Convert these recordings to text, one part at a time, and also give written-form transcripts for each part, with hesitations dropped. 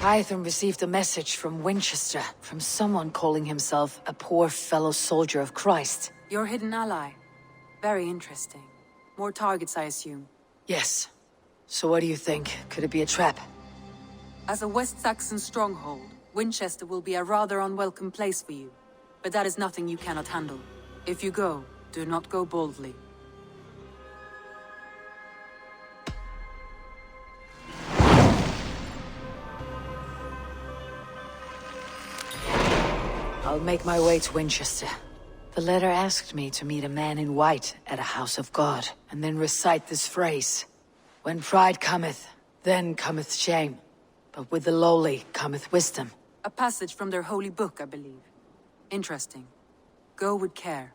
Hytham received a message from Wincestre, from someone calling himself a poor fellow soldier of Christ. Your hidden ally. Very interesting. More targets, I assume. Yes. So what do you think? Could it be a trap? As a West Saxon stronghold, Wincestre will be a rather unwelcome place for you. But that is nothing you cannot handle. If you go, do not go boldly. I'll make my way to Winchester. The letter asked me to meet a man in white at a house of God, and then recite this phrase. When pride cometh, then cometh shame. But with the lowly cometh wisdom. A passage from their holy book, I believe. Interesting. Go with care.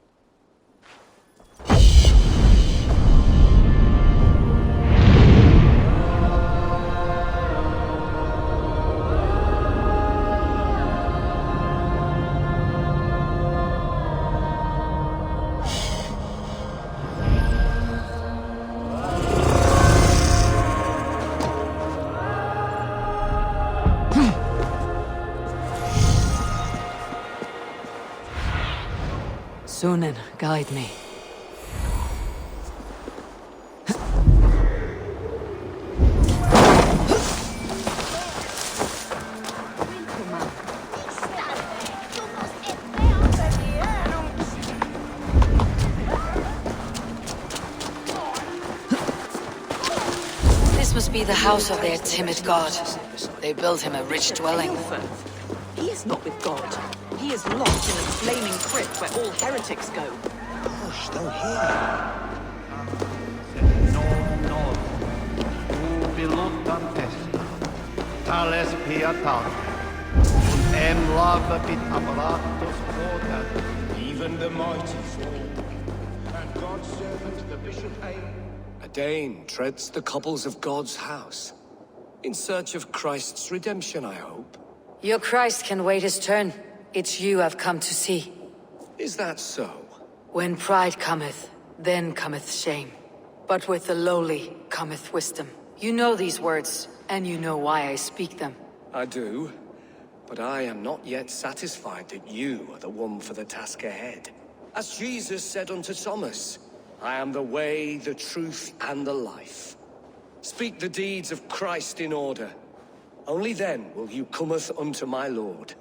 Sunan, guide me. This must be the house of their timid god. They built him a rich dwelling. He is not with God. He is locked in a flaming crypt where all heretics go. Hush, don't hear Even the mighty fall, and God's servant, the Bishop Ale. A Dane treads the cobbles of God's house. In search of Christ's redemption, I hope. Your Christ can wait his turn. It's you I've come to see. Is that so? When pride cometh, then cometh shame. But with the lowly cometh wisdom. You know these words, and you know why I speak them. I do. But I am not yet satisfied that you are the one for the task ahead. As Jesus said unto Thomas, I am the way, the truth, and the life. Speak the deeds of Christ in order. Only then will you cometh unto my Lord.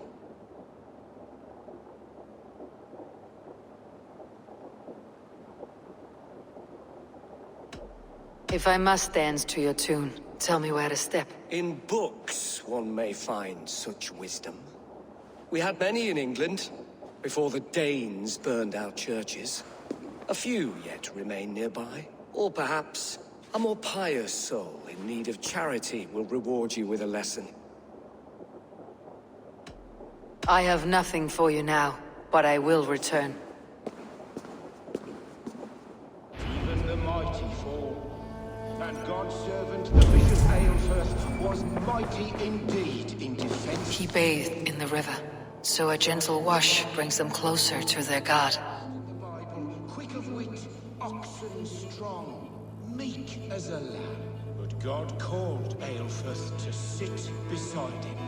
If I must dance to your tune, tell me where to step. In books one may find such wisdom. We had many in England, before the Danes burned our churches. A few yet remain nearby. Or perhaps a more pious soul in need of charity will reward you with a lesson. I have nothing for you now, but I will return. Even the mighty fall, and God's servant, the Bishop Aelfirst, was mighty indeed in defense. He bathed in the river, so a gentle wash brings them closer to their God. The Bible, quick of wit, oxen strong, meek as a lamb. But God called Aelfirst to sit beside him.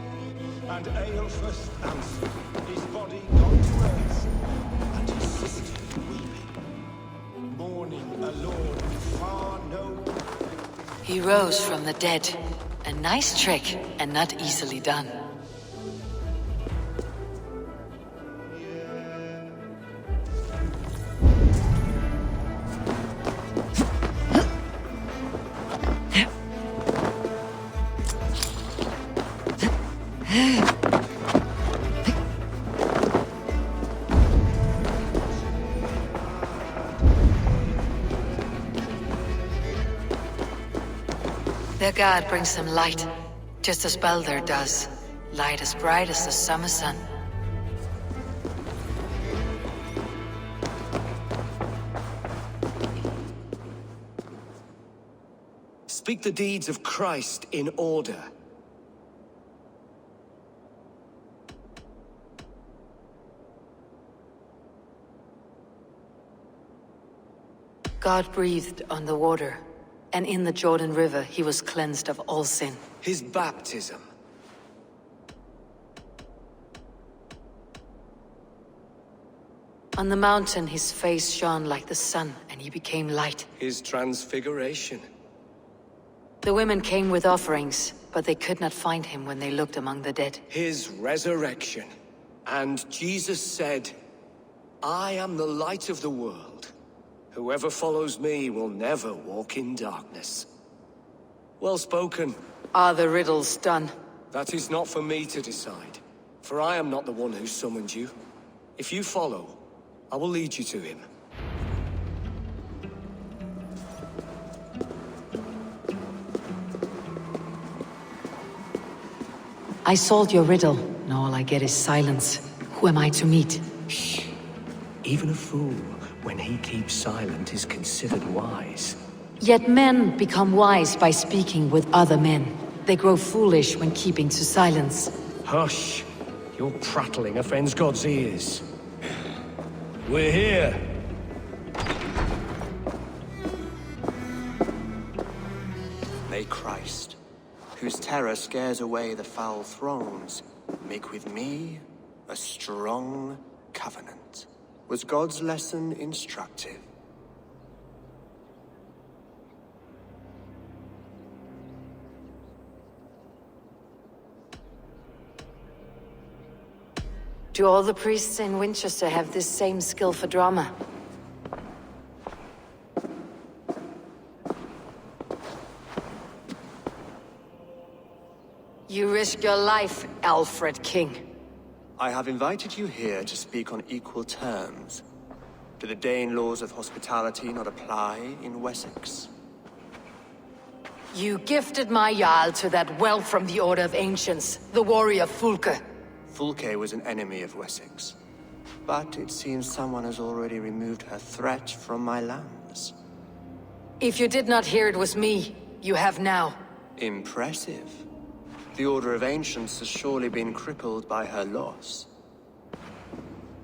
And Aelfirst answered, his body gone to earth, and his sister weeping, mourning a lord far known. He rose from the dead. A nice trick, and not easily done. Their god brings them light, just as Baldur does. Light as bright as the summer sun. Speak the deeds of Christ in order. God breathed on the water, and in the Jordan River he was cleansed of all sin. His baptism. On the mountain, his face shone like the sun, and he became light. His transfiguration. The women came with offerings, but they could not find him when they looked among the dead. His resurrection. And Jesus said, I am the light of the world. Whoever follows me will never walk in darkness. Well spoken. Are the riddles done? That is not for me to decide, for I am not the one who summoned you. If you follow, I will lead you to him. I solved your riddle. Now all I get is silence. Who am I to meet? Shh. Even a fool, when he keeps silent, is considered wise. Yet men become wise by speaking with other men. They grow foolish when keeping to silence. Hush! Your prattling offends God's ears. We're here! May Christ, whose terror scares away the foul thrones, make with me a strong covenant. Was God's lesson instructive? Do all the priests in Winchester have this same skill for drama? You risk your life, Alfred King. I have invited you here to speak on equal terms. Do the Dane laws of hospitality not apply in Wessex? You gifted my Jarl to that whelp from the Order of Ancients, the warrior Fulke. Fulke was an enemy of Wessex, but it seems someone has already removed her threat from my lands. If you did not hear it was me, you have now. Impressive. The Order of Ancients has surely been crippled by her loss.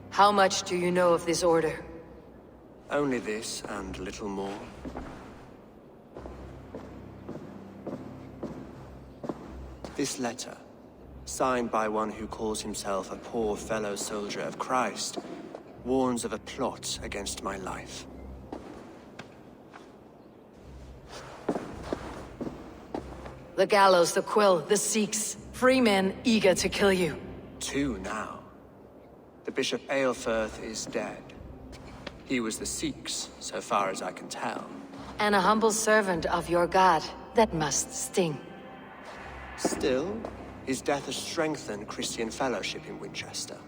How much do you know of this order? Only this and little more. This letter, signed by one who calls himself a poor fellow soldier of Christ, warns of a plot against my life. The gallows, the quill, the Sikhs. Free men eager to kill you. 2 now. The Bishop Aelfirth is dead. He was the Sikhs, so far as I can tell. And a humble servant of your god. That must sting. Still, his death has strengthened Christian fellowship in Winchester.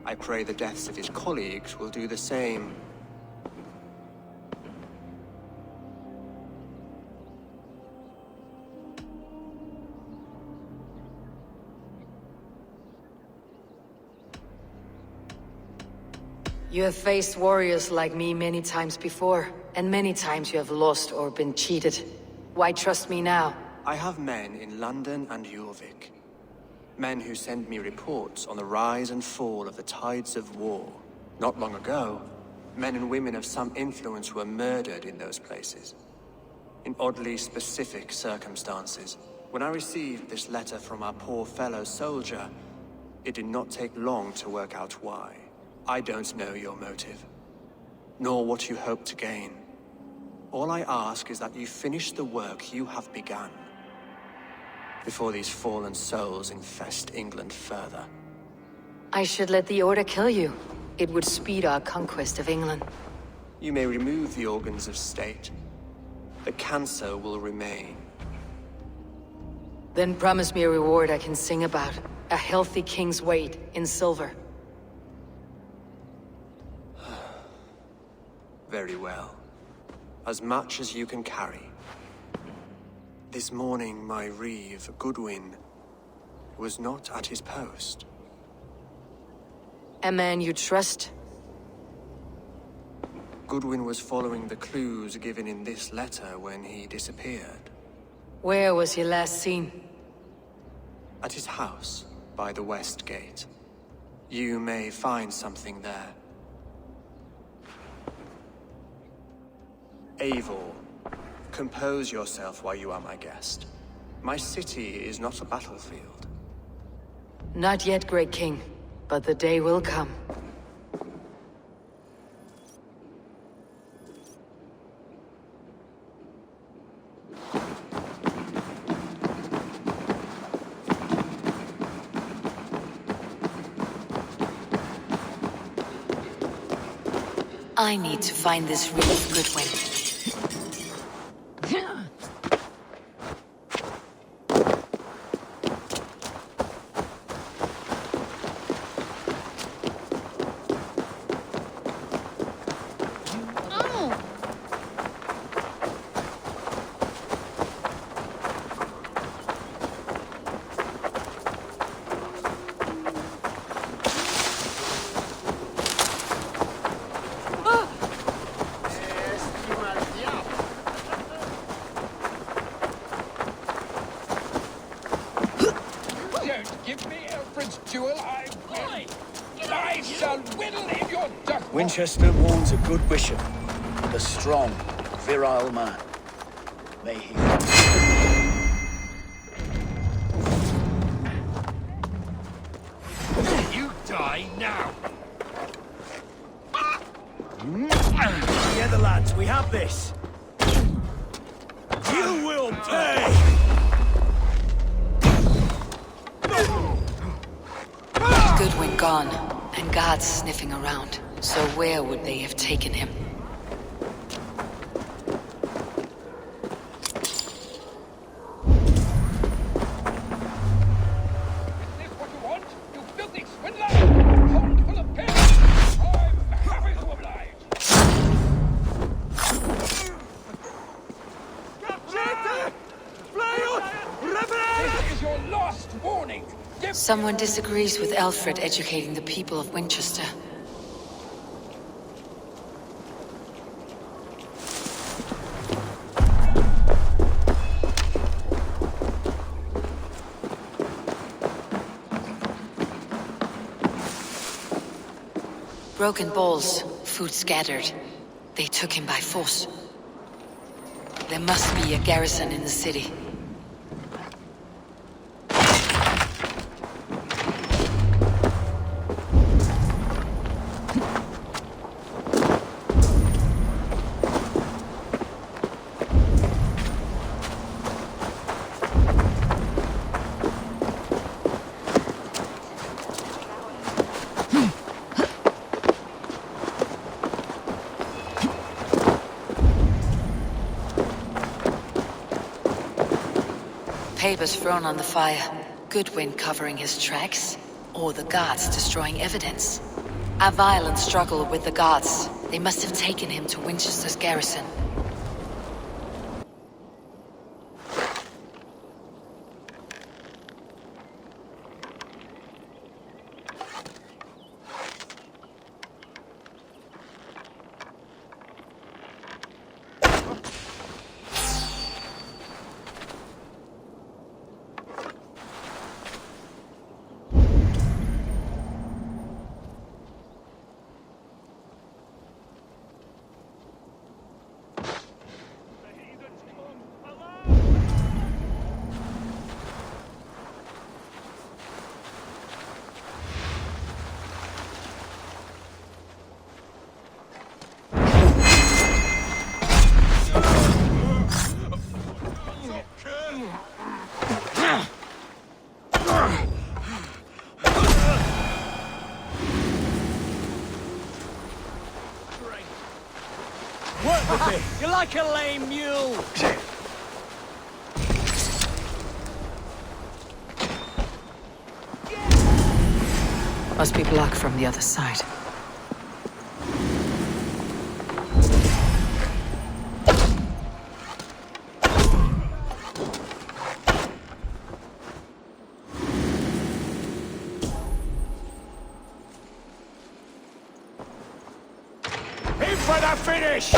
I pray the deaths of his colleagues will do the same. You have faced warriors like me many times before, and many times you have lost or been cheated. Why trust me now? I have men in London and Jorvik. Men who send me reports on the rise and fall of the tides of war. Not long ago, men and women of some influence were murdered in those places. In oddly specific circumstances. When I received this letter from our poor fellow soldier, it did not take long to work out why. I don't know your motive, nor what you hope to gain. All I ask is that you finish the work you have begun, before these fallen souls infest England further. I should let the Order kill you. It would speed our conquest of England. You may remove the organs of state. The cancer will remain. Then promise me a reward I can sing about. A healthy king's weight in silver. Very well. As much as you can carry. This morning, my reeve, Goodwin, was not at his post. A man you trust? Goodwin was following the clues given in this letter when he disappeared. Where was he last seen? At his house, by the West Gate. You may find something there. Eivor, compose yourself while you are my guest. My city is not a battlefield. Not yet, Great King, but the day will come. I need to find this wreath, Goodwin. Wincestre warns a good bishop and a strong, virile man. May he... You die now! Together, lads, we have this. You will pay! Goodwin gone, and guards sniffing around. So where would they have taken him? Someone disagrees with Alfred educating the people of Wincestre. Broken bowls, food scattered. They took him by force. There must be a garrison in the city. Papers thrown on the fire. Goodwin covering his tracks, or the guards destroying evidence. A violent struggle with the guards. They must have taken him to Winchester's garrison. Work with me! You're like a lame mule! Must be blocked from the other side. In for the finish!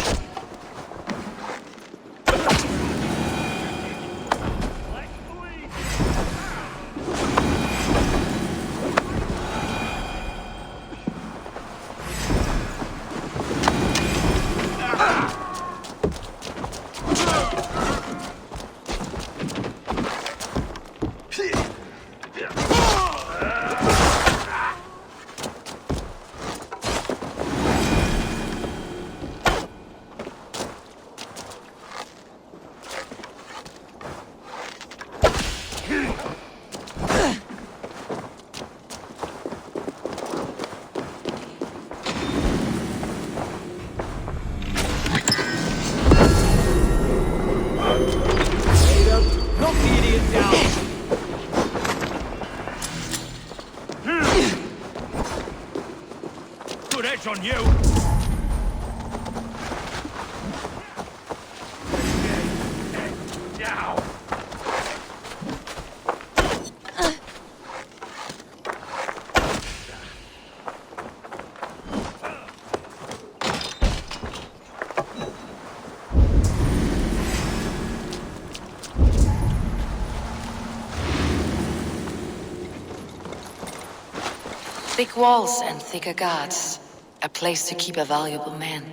Thick walls and thicker guards. A place to keep a valuable man.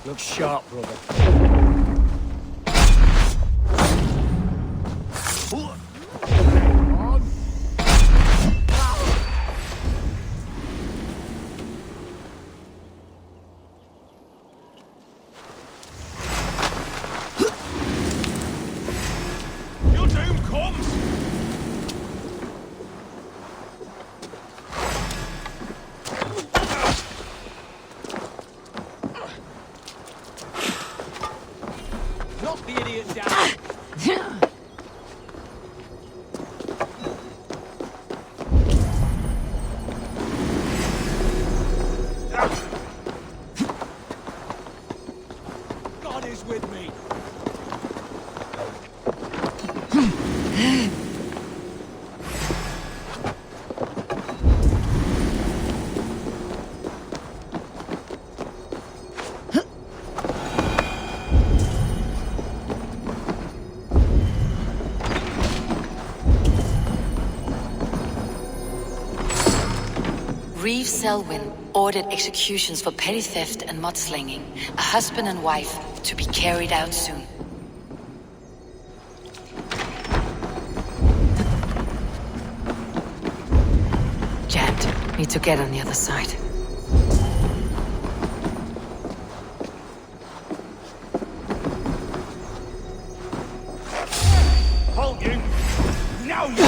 Look sharp, brother. Your doom comes! Knock the idiot down! God is with me! Reeve Selwyn ordered executions for petty theft and mudslinging. A husband and wife to be carried out soon. Jammed. Need to get on the other side. Halt you! Now you!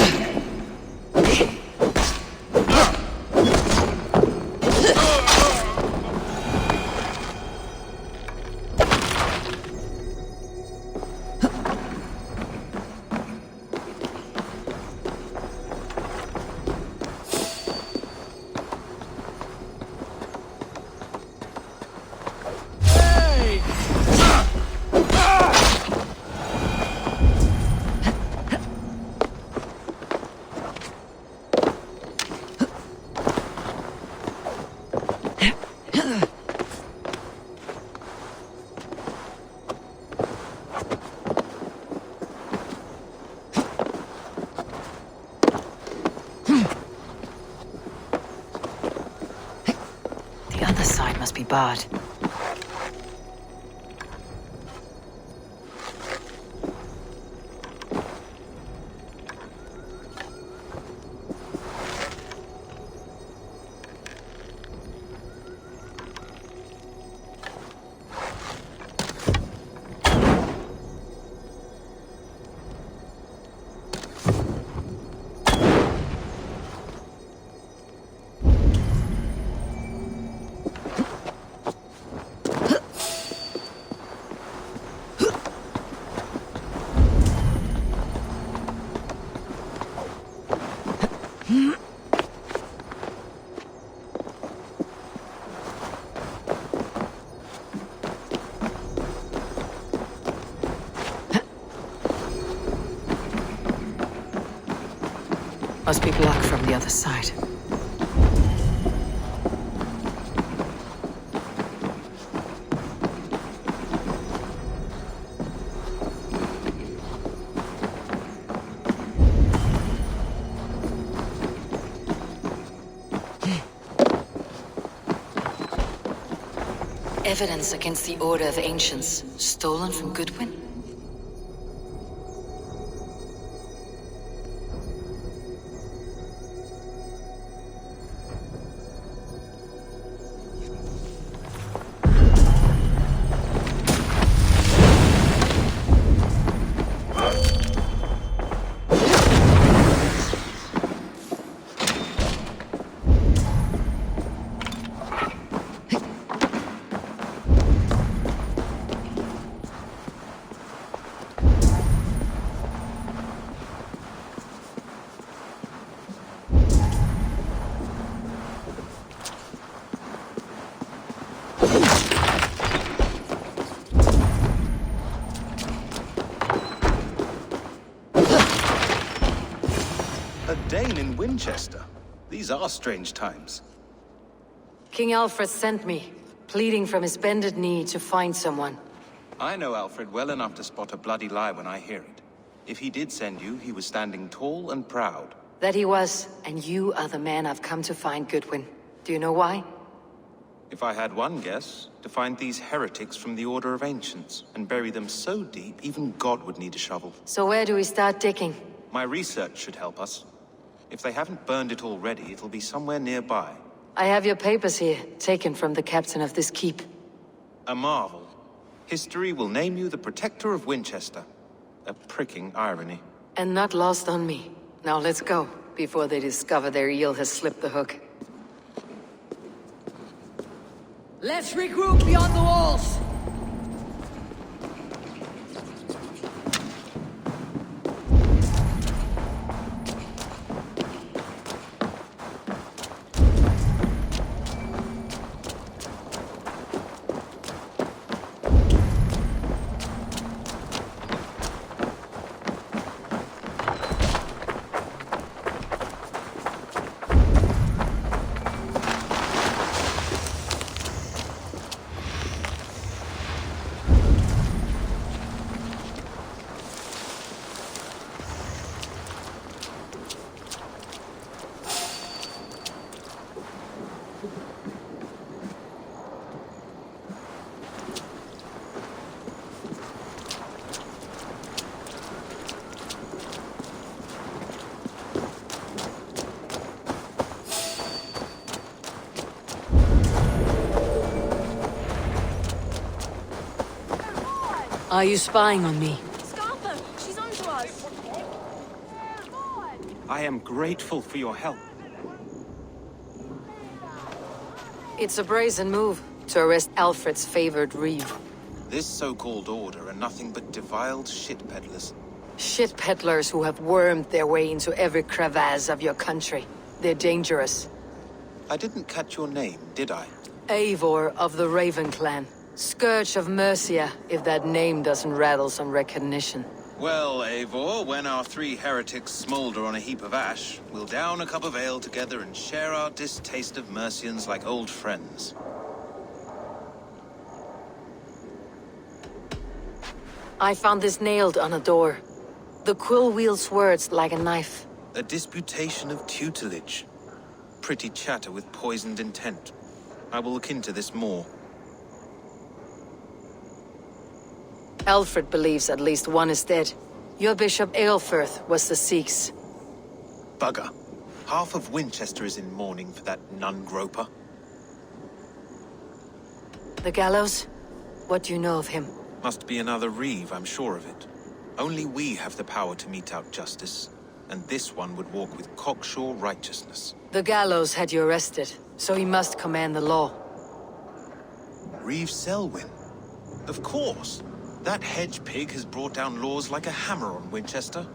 The other side must be barred. Must be blocked from the other side. Evidence against the Order of Ancients, stolen from Goodwin? A Dane in Wincestre. These are strange times. King Alfred sent me, pleading from his bended knee to find someone. I know Alfred well enough to spot a bloody lie when I hear it. If he did send you, he was standing tall and proud. That he was, and you are the man I've come to find, Goodwin. Do you know why? If I had one guess, to find these heretics from the Order of Ancients, and bury them so deep, even God would need a shovel. So where do we start digging? My research should help us. If they haven't burned it already, it'll be somewhere nearby. I have your papers here, taken from the captain of this keep. A marvel. History will name you the Protector of Winchester. A pricking irony. And not lost on me. Now let's go, before they discover their eel has slipped the hook. Let's regroup beyond the walls! Are you spying on me? Scarpa! She's onto us! I am grateful for your help. It's a brazen move, to arrest Alfred's favored reeve. This so-called order are nothing but defiled shit peddlers. Shit peddlers who have wormed their way into every crevasse of your country. They're dangerous. I didn't catch your name, did I? Eivor of the Raven Clan. Scourge of Mercia, if that name doesn't rattle some recognition. Well, Eivor, when our three heretics smolder on a heap of ash, we'll down a cup of ale together and share our distaste of Mercians like old friends. I found this nailed on a door. The quill wields words like a knife. A disputation of tutelage. Pretty chatter with poisoned intent. I will look into this more. Alfred believes at least one is dead. Your Bishop Aelfirth was the Sikhs. Bugger. Half of Winchester is in mourning for that nun-groper. The gallows? What do you know of him? Must be another reeve, I'm sure of it. Only we have the power to mete out justice, and this one would walk with cocksure righteousness. The gallows had you arrested, so he must command the law. Reeve Selwyn? Of course! That hedge pig has brought down laws like a hammer on Winchester,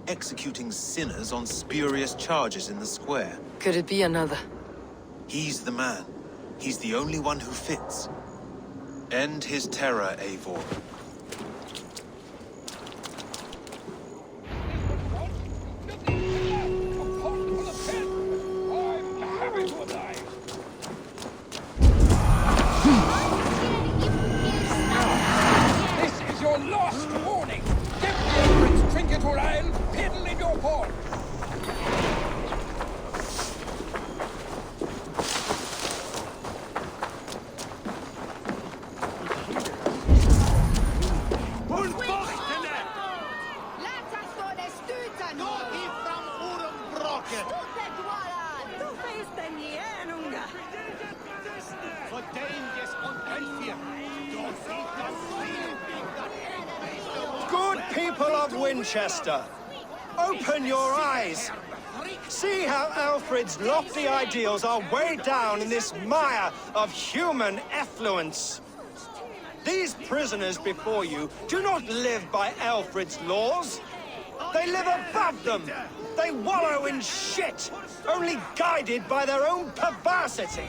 executing sinners on spurious charges in the square. Could it be another? He's the man. He's the only one who fits. End his terror, Eivor. Last warning! Give Alfred's trinket or I'll piddle in your horn! Good people of Winchester, open your eyes. See how Alfred's lofty ideals are weighed down in this mire of human effluence. These prisoners before you do not live by Alfred's laws. They live above them. They wallow in shit, only guided by their own perversity.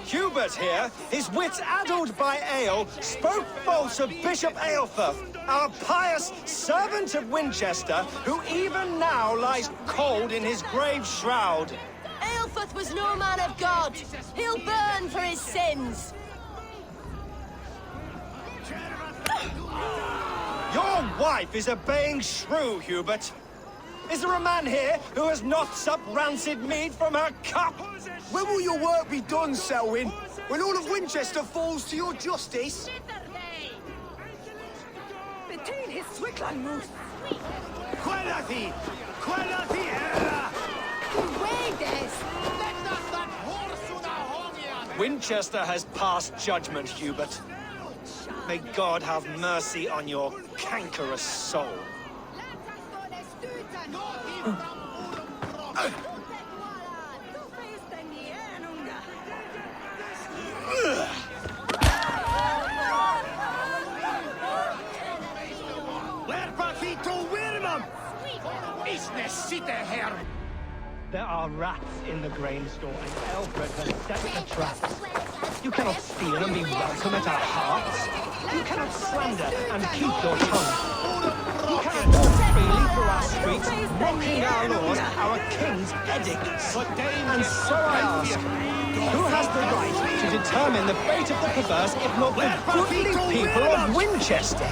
Hubert here, his wits addled by ale, spoke false of Bishop Aelfirth, our pious servant of Winchester, who even now lies cold in his grave shroud. Aelfirth was no man of God. He'll burn for his sins. Your wife is a baying shrew, Hubert. Is there a man here who has not supped rancid mead from her cup? When will your work be done, Selwyn? When all of Winchester falls to your justice? Between his Swickland moose. Quality! Quality era! Winchester has passed judgment, Hubert. May God have mercy on your cankerous soul. There are rats in the grain store, and Alfred has set the traps. You cannot steal and be welcome at our hearts. You cannot slander and keep your tongue. You cannot walk freely through our streets, mocking our laws, our king's edicts. And so I ask, who has the right to determine the fate of the perverse, if not the goodly people of Winchester?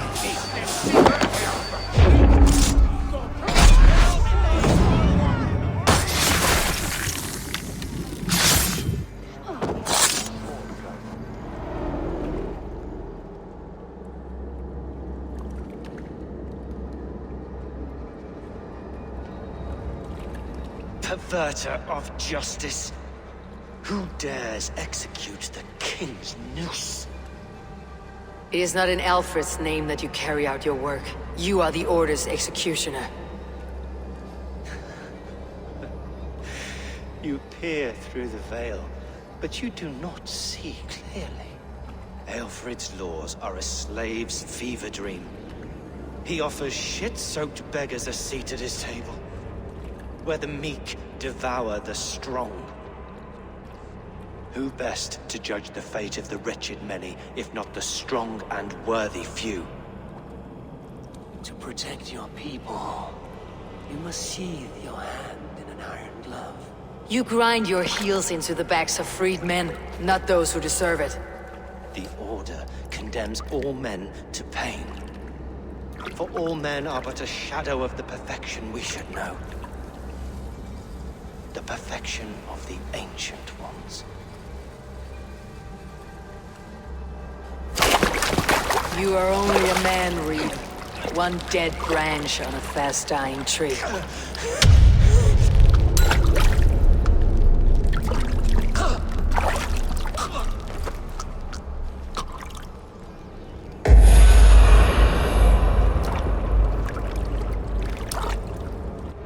Perverter of justice. Who dares execute the king's noose? It is not in Alfred's name that you carry out your work. You are the Order's executioner. You peer through the veil, but you do not see clearly. Alfred's laws are a slave's fever dream. He offers shit-soaked beggars a seat at his table, where the meek devour the strong. Who best to judge the fate of the wretched many, if not the strong and worthy few? To protect your people, you must sheathe your hand in an iron glove. You grind your heels into the backs of freed men, not those who deserve it. The Order condemns all men to pain. For all men are but a shadow of the perfection we should know. The perfection of the Ancient Ones. You are only a man, Reed. One dead branch on a fast-dying tree.